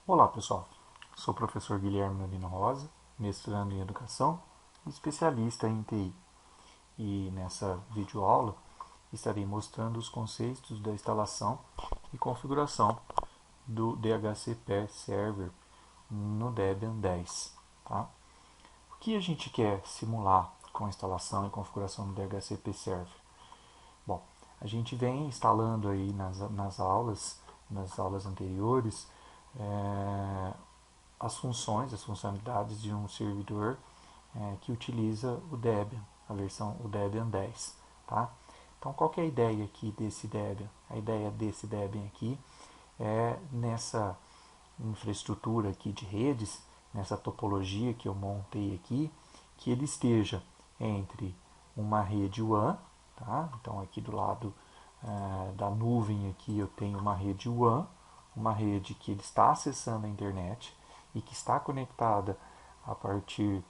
Olá pessoal, sou o professor Guilherme Nobino Rosa, mestrando em Educação e especialista em TI. E nessa videoaula estarei mostrando os conceitos da instalação e configuração do DHCP Server no Debian 10. Tá? O que a gente quer simular com a instalação e configuração do DHCP Server? Bom, a gente vem instalando aí nas aulas anteriores, é, as funcionalidades de um servidor que utiliza o Debian, a versão o Debian 10. Tá? Então, qual que é a ideia aqui desse Debian? A ideia desse Debian aqui é nessa infraestrutura aqui de redes, nessa topologia que eu montei aqui, que ele esteja entre uma rede WAN, tá? Então aqui do lado da nuvem aqui eu tenho uma rede WAN, uma rede que ele está acessando a internet e que está conectada a partir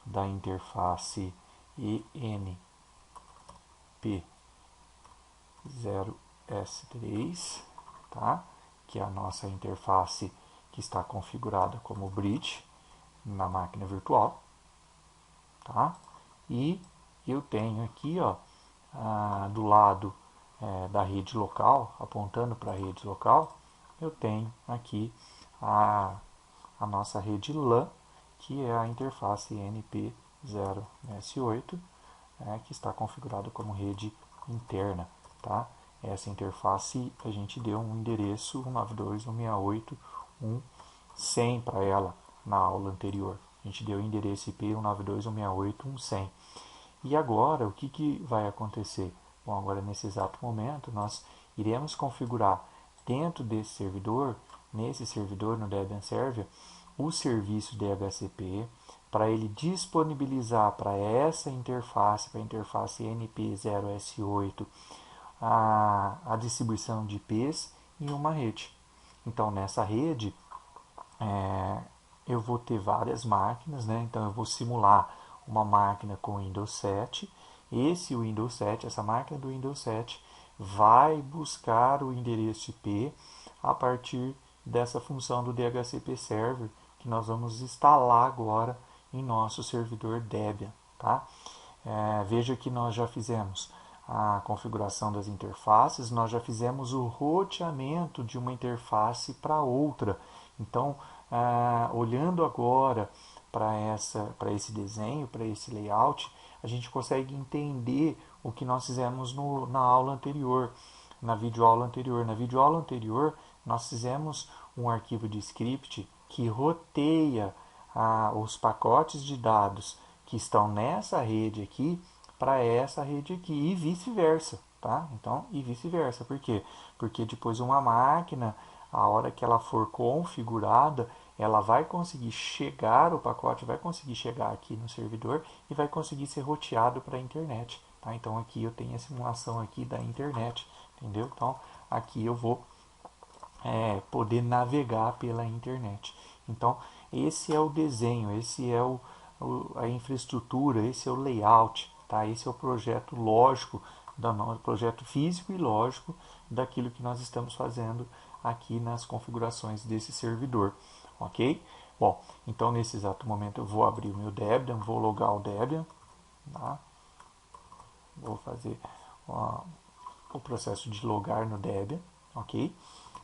da interface ENP0S3, tá? Que é a nossa interface que está configurada como bridge na máquina virtual, tá? E eu tenho aqui, ó, do lado da rede local, apontando para a rede local, eu tenho aqui a, a nossa rede LAN, que é a interface NP0S8, que está configurada como rede interna. Tá? Essa interface a gente deu um endereço 192.168.1.100 para ela na aula anterior. A gente deu o endereço IP 192.168.1.100. E agora, o que vai acontecer? Bom, agora nesse exato momento, nós iremos configurar dentro desse servidor, nesse servidor no Debian Server, o serviço DHCP, para ele disponibilizar para essa interface, para a interface NP0S8, a distribuição de IPs em uma rede. Então, nessa rede, eu vou ter várias máquinas, né? Então, eu vou simular uma máquina com Windows 7. Esse Windows 7, essa máquina do Windows 7, vai buscar o endereço IP a partir dessa função do DHCP Server que nós vamos instalar agora em nosso servidor Debian. Tá? Veja que nós já fizemos a configuração das interfaces, nós já fizemos o roteamento de uma interface para outra. Então, olhando agora para esse desenho, para esse layout, a gente consegue entender o que nós fizemos na aula anterior, na videoaula anterior. Na videoaula anterior, nós fizemos um arquivo de script que roteia os pacotes de dados que estão nessa rede aqui para essa rede aqui e vice-versa, tá? Então, e vice-versa. Por quê? Porque depois uma máquina, a hora que ela for configurada, ela vai conseguir chegar, o pacote vai conseguir chegar aqui no servidor e vai conseguir ser roteado para a internet. Tá? Então aqui eu tenho a simulação aqui da internet, entendeu? Então aqui eu vou poder navegar pela internet. Então esse é o desenho, esse é a infraestrutura, esse é o layout, tá? Esse é o projeto lógico, projeto físico e lógico daquilo que nós estamos fazendo aqui nas configurações desse servidor, ok? Bom, então nesse exato momento eu vou abrir o meu Debian, vou logar o Debian, tá? Vou fazer o processo de logar no Debian, ok?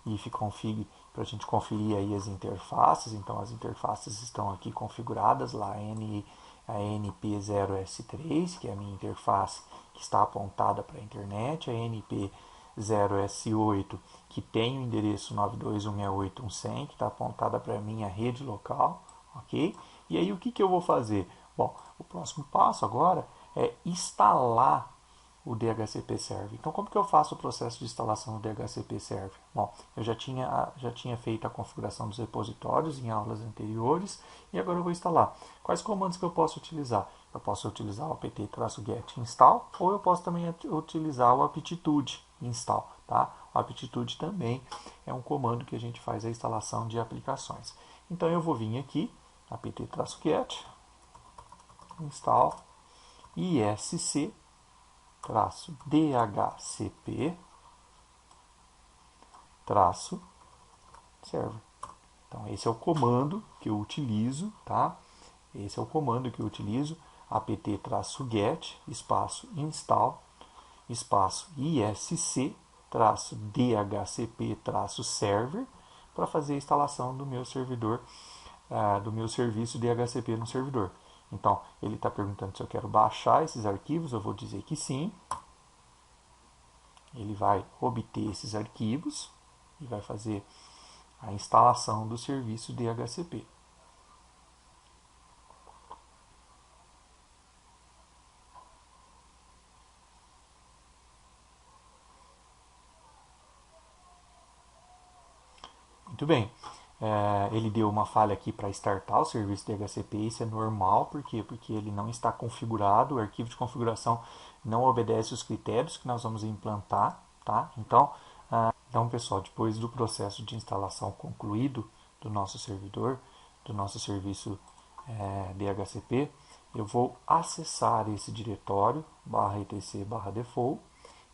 If config para a gente conferir aí as interfaces. Então as interfaces estão aqui configuradas lá, a NP0S3, que é a minha interface que está apontada para a internet, a NP0S8, que tem o endereço 92.168.1.100, que está apontada para a minha rede local, ok? E aí o que eu vou fazer? Bom, o próximo passo agora é instalar o DHCP Server. Então, como que eu faço o processo de instalação do DHCP Server? Bom, eu já tinha feito a configuração dos repositórios em aulas anteriores e agora eu vou instalar. Quais comandos que eu posso utilizar? Eu posso utilizar o apt-get install ou eu posso também utilizar o aptitude install. Tá? O aptitude também é um comando que a gente faz a instalação de aplicações. Então, eu vou vir aqui, apt-get install isc -dhcp -server. Então, esse é o comando que eu utilizo, tá? Esse é o comando que eu utilizo, apt-get, espaço install, espaço isc-dhcp-server, para fazer a instalação do meu servidor, do meu serviço DHCP no servidor. Então, ele está perguntando se eu quero baixar esses arquivos, eu vou dizer que sim. Ele vai obter esses arquivos e vai fazer a instalação do serviço DHCP. Muito bem. Ele deu uma falha aqui para startar o serviço DHCP, isso é normal, por quê? Porque ele não está configurado, o arquivo de configuração não obedece os critérios que nós vamos implantar, tá? Então, pessoal, depois do processo de instalação concluído do nosso servidor, do nosso serviço DHCP, eu vou acessar esse diretório /etc/default,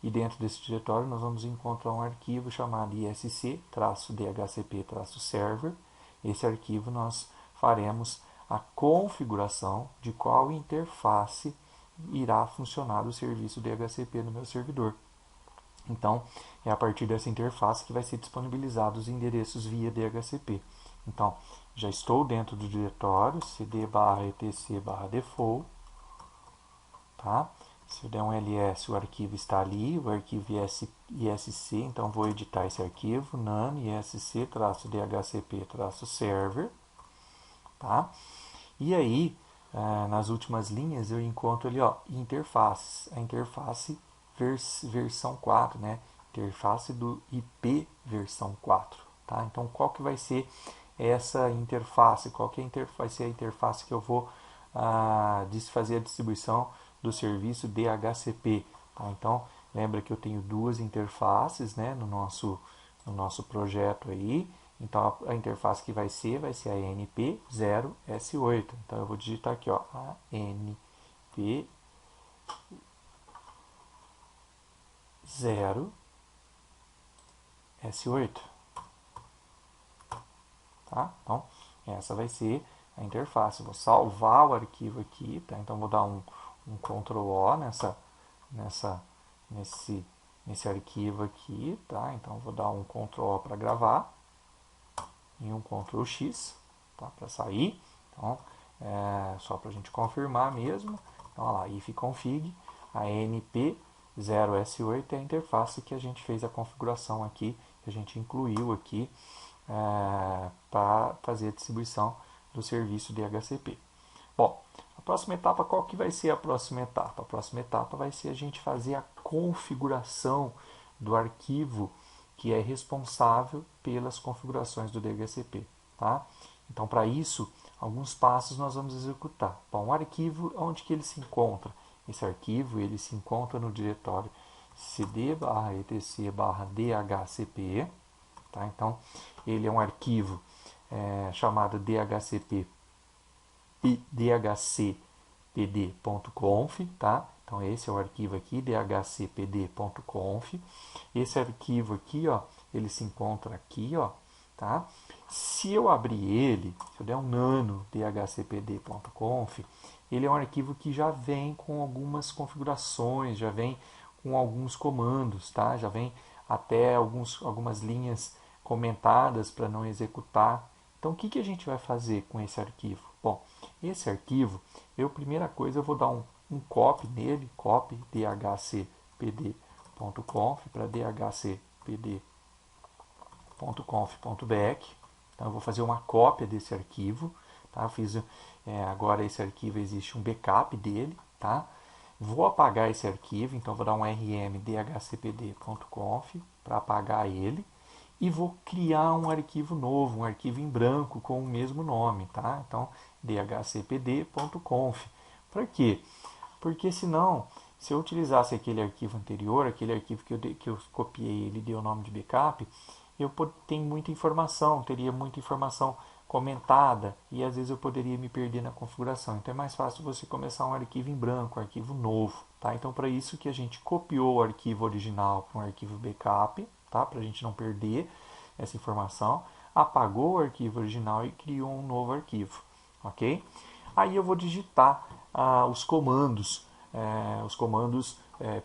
e dentro desse diretório nós vamos encontrar um arquivo chamado isc-dhcp-server. Esse arquivo nós faremos a configuração de qual interface irá funcionar o serviço DHCP no meu servidor. Então, é a partir dessa interface que vai ser disponibilizado os endereços via DHCP. Então, já estou dentro do diretório cd/etc/default, tá? Se eu der um ls, o arquivo está ali, o arquivo isc, então vou editar esse arquivo, nan isc-dhcp-server, tá? E aí, nas últimas linhas, eu encontro ali, ó, interfaces, a interface versão 4, né? Interface do IP versão 4, tá? Então, qual que vai ser essa interface? Qual que vai ser a interface que eu vou fazer a distribuição do serviço DHCP? Tá? Então, lembra que eu tenho duas interfaces, né, no nosso projeto aí. Então, a interface que vai ser a ANP0S8. Então, eu vou digitar aqui, ó, ANP0S8. Tá? Então, essa vai ser a interface. Vou salvar o arquivo aqui, tá? Então, vou dar um Ctrl O nesse arquivo aqui, tá? Então, vou dar um Ctrl O para gravar e um Ctrl X, tá? Para sair. Então, só para a gente confirmar mesmo. Então, olha lá, ifconfig, a ANP0S8 é a interface que a gente fez a configuração aqui, que a gente incluiu aqui para fazer a distribuição do serviço DHCP. Bom, a próxima etapa, qual que vai ser a próxima etapa? A próxima etapa vai ser a gente fazer a configuração do arquivo que é responsável pelas configurações do DHCP, tá? Então, para isso, alguns passos nós vamos executar. Bom, o arquivo, onde que ele se encontra? Esse arquivo, ele se encontra no diretório cd/etc/dhcp, tá? Então, ele é um arquivo chamado dhcpd.conf, tá? Então, esse é o arquivo aqui, dhcpd.conf. Esse arquivo aqui, ó, ele se encontra aqui, ó, tá? Se eu abrir ele, se eu der um nano dhcpd.conf, ele é um arquivo que já vem com algumas configurações, já vem com alguns comandos, tá? Já vem até algumas linhas comentadas para não executar. Então, o que a gente vai fazer com esse arquivo? Bom, esse arquivo, primeira coisa, eu vou dar um copy nele, copy dhcpd.conf para dhcpd.conf.back. Então, eu vou fazer uma cópia desse arquivo. Tá? Agora esse arquivo existe um backup dele. Tá? Vou apagar esse arquivo, então vou dar um rm dhcpd.conf para apagar ele. E vou criar um arquivo novo, um arquivo em branco com o mesmo nome, tá? Então, dhcpd.conf. Para quê? Porque senão, se eu utilizasse aquele arquivo anterior, aquele arquivo que eu copiei, ele deu o nome de backup, eu tenho muita informação, teria muita informação comentada e às vezes eu poderia me perder na configuração. Então é mais fácil você começar um arquivo em branco, um arquivo novo, tá? Então para isso que a gente copiou o arquivo original para um arquivo backup, tá? Para a gente não perder essa informação. apagou o arquivo original e criou um novo arquivo, ok? Aí eu vou digitar os comandos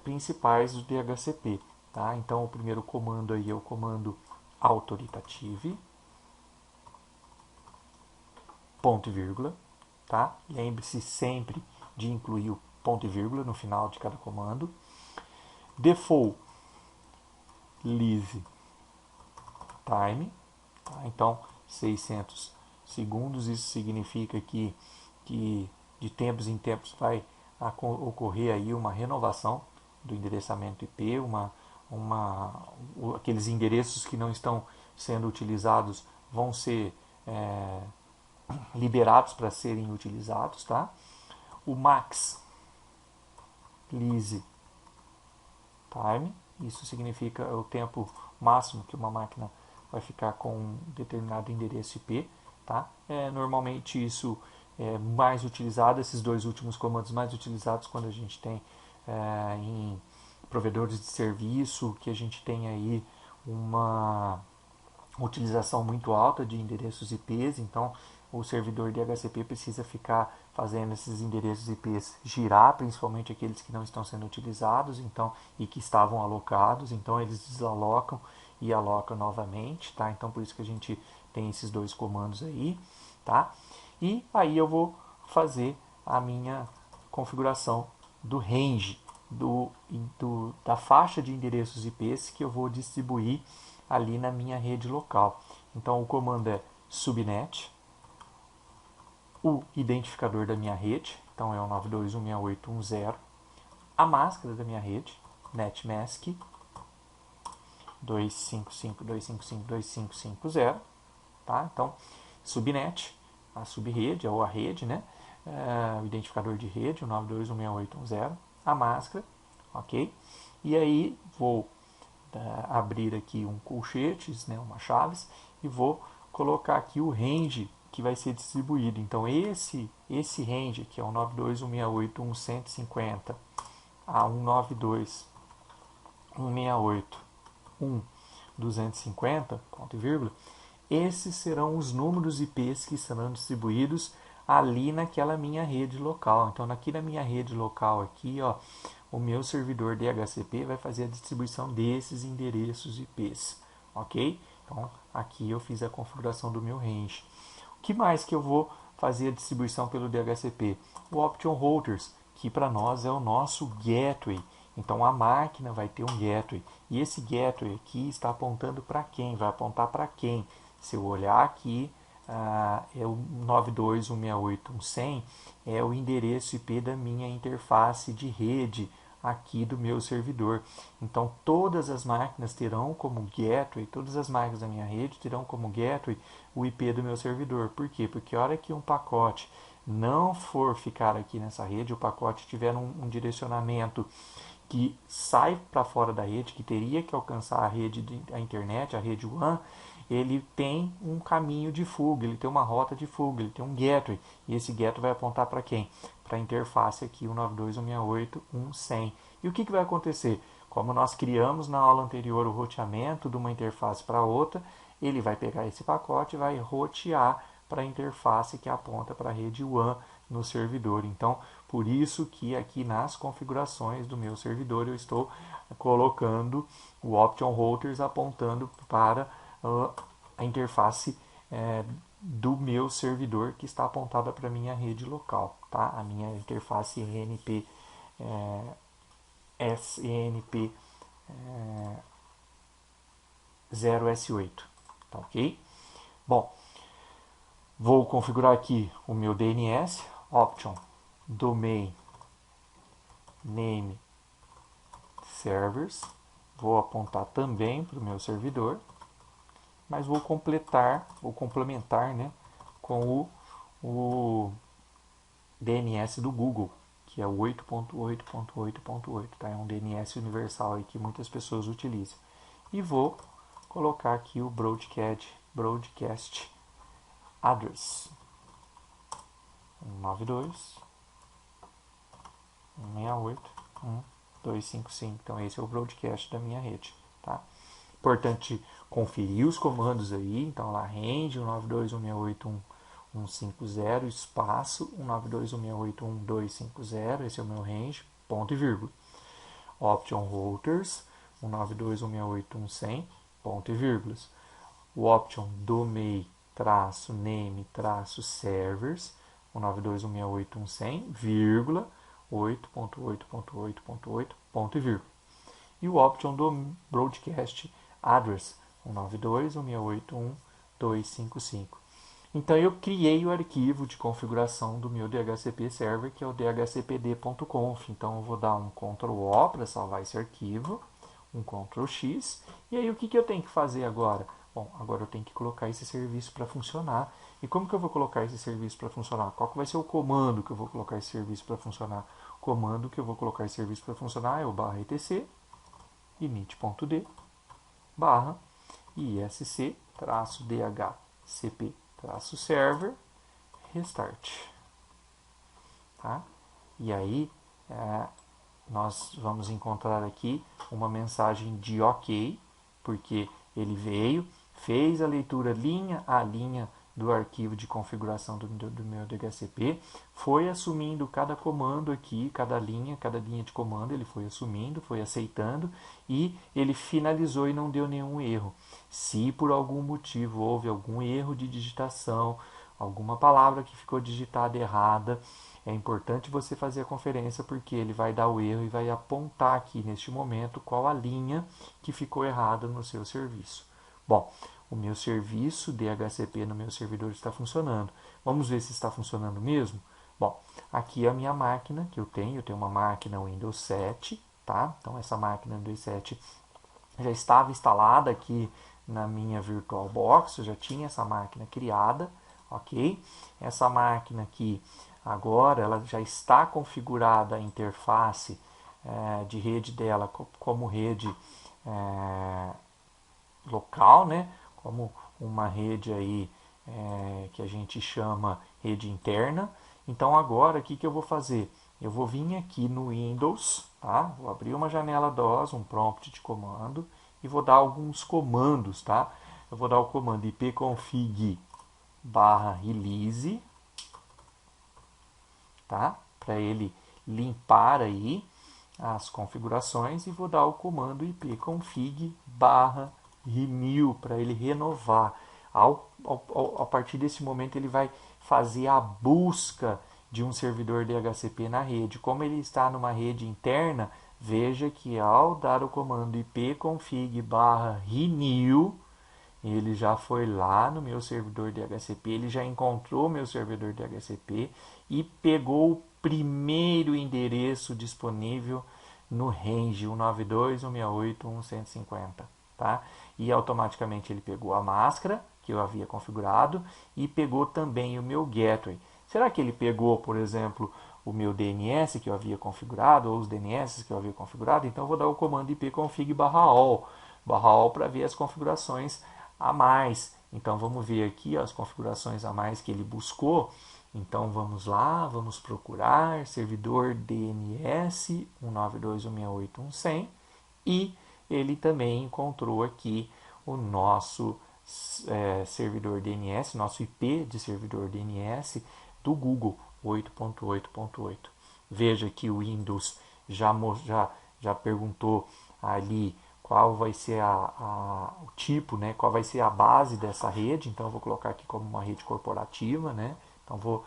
principais do DHCP, tá? Então o primeiro comando aí é o comando authoritative, ponto e vírgula, tá? Lembre-se sempre de incluir o ponto e vírgula no final de cada comando. Default leave time, tá? Então 600 segundos, isso significa que de tempos em tempos vai ocorrer aí uma renovação do endereçamento IP, aqueles endereços que não estão sendo utilizados vão ser liberados para serem utilizados, tá? O max lease time, isso significa o tempo máximo que uma máquina vai ficar com um determinado endereço IP, tá? Normalmente isso é mais utilizado, esses dois últimos comandos mais utilizados quando a gente tem em provedores de serviço, que a gente tem aí uma utilização muito alta de endereços IPs, então o servidor de DHCP precisa ficar fazendo esses endereços IPs girar, principalmente aqueles que não estão sendo utilizados, então e que estavam alocados, então eles desalocam e alocam novamente, tá? Então por isso que a gente tem esses dois comandos aí, tá? E aí eu vou fazer a minha configuração do range da faixa de endereços IPs que eu vou distribuir ali na minha rede local. Então o comando é subnet, o identificador da minha rede, então é o 92.168.1.0, a máscara da minha rede, netmask 255.255.255.0, tá? Então subnet, a subrede ou a rede, né? O identificador de rede, o 92.168.1.0, a máscara, ok? E aí vou abrir aqui um colchetes, né, uma chaves, e vou colocar aqui o range que vai ser distribuído. Então esse range aqui é o 92.168.1.150 a 192.168.1.250, ponto e vírgula, esses serão os números IPs que serão distribuídos ali naquela minha rede local. Então aqui na minha rede local aqui, ó, o meu servidor DHCP vai fazer a distribuição desses endereços IPs, ok? Então aqui eu fiz a configuração do meu range. O que mais que eu vou fazer a distribuição pelo DHCP? O Option Routers, que para nós é o nosso gateway. Então a máquina vai ter um gateway. E esse gateway aqui está apontando para quem? Vai apontar para quem? Se eu olhar aqui, é o 92.168.1.100, é o endereço IP da minha interface de rede aqui do meu servidor. Então todas as máquinas terão como gateway, todas as máquinas da minha rede terão como gateway o IP do meu servidor. Por quê? Porque a hora que um pacote não for ficar aqui nessa rede, o pacote tiver um direcionamento que sai para fora da rede, que teria que alcançar a internet, a rede WAN, ele tem um caminho de fuga, ele tem uma rota de fuga, ele tem um gateway. E esse gateway vai apontar para quem? Para a interface aqui, o 92.168.1.100. E o que vai acontecer? Como nós criamos na aula anterior o roteamento de uma interface para outra, ele vai pegar esse pacote e vai rotear para a interface que aponta para a rede WAN no servidor. Então, por isso que aqui nas configurações do meu servidor eu estou colocando o Option Routers apontando para a interface do meu servidor que está apontada para a minha rede local, tá? A minha interface ENP SNP 0S8, tá ok? Bom, vou configurar aqui o meu DNS, Option Domain Name Servers, vou apontar também para o meu servidor, mas vou complementar, né, com o DNS do Google, que é o 8.8.8.8, tá? É um DNS universal aí que muitas pessoas utilizam. E vou colocar aqui o broadcast address 192.168.1.255. Então esse é o broadcast da minha rede, tá? Importante conferir os comandos aí. Então lá range 192.168.1.150 espaço 192.168.1.250, esse é o meu range, ponto e vírgula. Option routers 192.168.1.100, ponto e vírgulas. O option domain-name-servers 192.168.1.100, vírgula 8.8.8.8, ponto e vírgula. E o option do broadcast address 192.168.1.255. Então eu criei o arquivo de configuração do meu DHCP server, que é o dhcpd.conf. Então eu vou dar um Ctrl O para salvar esse arquivo, um Ctrl X. E aí o que eu tenho que fazer agora? Bom, agora eu tenho que colocar esse serviço para funcionar. E como que eu vou colocar esse serviço para funcionar? Qual que vai ser o comando que eu vou colocar esse serviço para funcionar? O comando que eu vou colocar esse serviço para funcionar é o /etc init.d barra isc-dhcp-server restart. Tá? E aí nós vamos encontrar aqui uma mensagem de OK, porque ele veio, fez a leitura linha a linha do arquivo de configuração do meu DHCP, foi assumindo cada comando aqui, cada linha de comando, ele foi assumindo, foi aceitando e ele finalizou e não deu nenhum erro. Se por algum motivo houve algum erro de digitação, alguma palavra que ficou digitada errada, é importante você fazer a conferência, porque ele vai dar o erro e vai apontar aqui neste momento qual a linha que ficou errada no seu serviço. Bom, o meu serviço DHCP no meu servidor está funcionando. Vamos ver se está funcionando mesmo? Bom, aqui é a minha máquina que eu tenho uma máquina Windows 7, tá? Então essa máquina Windows 7 já estava instalada aqui na minha VirtualBox, eu já tinha essa máquina criada, ok? Essa máquina aqui, agora, ela já está configurada a interface de rede dela como rede local, né? Como uma rede aí que a gente chama rede interna. Então agora o que eu vou fazer? Eu vou vir aqui no Windows, tá? Vou abrir uma janela DOS, um prompt de comando e vou dar alguns comandos, tá? Eu vou dar o comando ipconfig/release, tá? Para ele limpar aí as configurações, e vou dar o comando ipconfig/renew para ele renovar. A partir desse momento ele vai fazer a busca de um servidor DHCP na rede. Como ele está numa rede interna, veja que ao dar o comando ipconfig/renew, ele já foi lá no meu servidor DHCP, ele já encontrou o meu servidor DHCP e pegou o primeiro endereço disponível no range 192.168.1.150, tá? E automaticamente ele pegou a máscara que eu havia configurado e pegou também o meu gateway. Será que ele pegou, por exemplo, o meu DNS que eu havia configurado, ou os DNS que eu havia configurado? Então eu vou dar o comando ipconfig/all para ver as configurações a mais. Então vamos ver aqui as configurações a mais que ele buscou. Então vamos lá, vamos procurar servidor DNS 192.168.1.100 e ele também encontrou aqui o nosso servidor DNS, nosso IP de servidor DNS do Google 8.8.8. Veja que o Windows já perguntou ali qual vai ser o tipo, né? Qual vai ser a base dessa rede. Então eu vou colocar aqui como uma rede corporativa, né? Então vou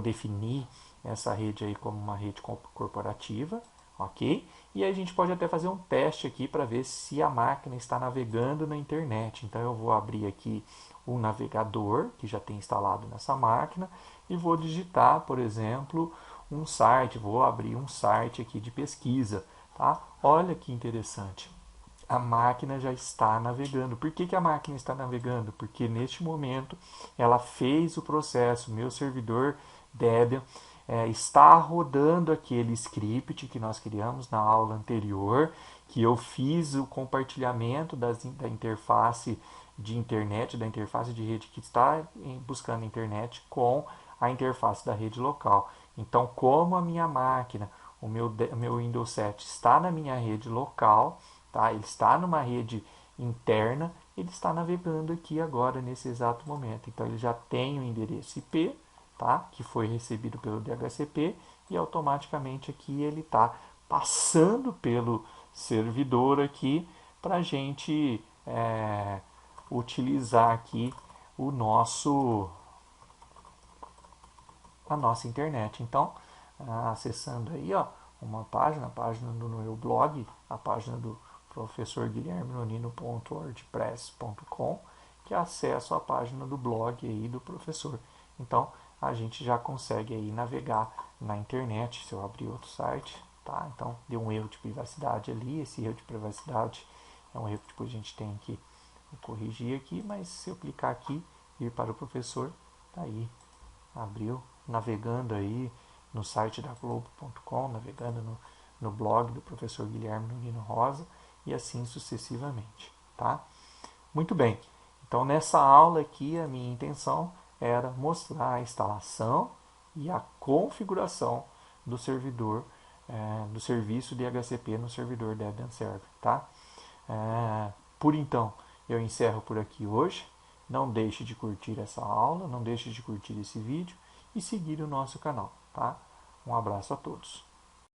definir essa rede aí como uma rede corporativa, ok? E aí a gente pode até fazer um teste aqui para ver se a máquina está navegando na internet. Então eu vou abrir aqui o navegador que já tem instalado nessa máquina e vou digitar, por exemplo, um site. Vou abrir um site aqui de pesquisa, tá? Olha que interessante. A máquina já está navegando. Por que a máquina está navegando? Porque neste momento ela fez o processo. Meu servidor Debian está rodando aquele script que nós criamos na aula anterior, que eu fiz o compartilhamento da interface de internet, da interface de rede que está buscando a internet com a interface da rede local. Então, como a minha máquina, o meu Windows 7 está na minha rede local, tá? Ele está numa rede interna, ele está navegando aqui agora nesse exato momento. Então ele já tem o endereço IP, tá? Que foi recebido pelo DHCP e automaticamente aqui ele está passando pelo servidor aqui para a gente utilizar aqui a nossa internet. Então, acessando aí, ó, uma página, a página do meu blog, a página do professorguilhermenonino.wordpress.com, que é acesso à página do blog aí do professor. Então, a gente já consegue aí navegar na internet. Se eu abrir outro site, tá? Então, deu um erro de privacidade ali. Esse erro de privacidade é um erro que depois a gente tem que corrigir aqui, mas se eu clicar aqui, ir para o professor, tá aí, abriu, navegando aí no site da Globo.com, navegando no blog do professor Guilherme Nonino Rosa e assim sucessivamente, tá? Muito bem, então nessa aula aqui a minha intenção era mostrar a instalação e a configuração do servidor, do serviço DHCP no servidor Debian Server, tá? Por então, eu encerro por aqui hoje. Não deixe de curtir essa aula, não deixe de curtir esse vídeo e seguir o nosso canal, tá? Um abraço a todos.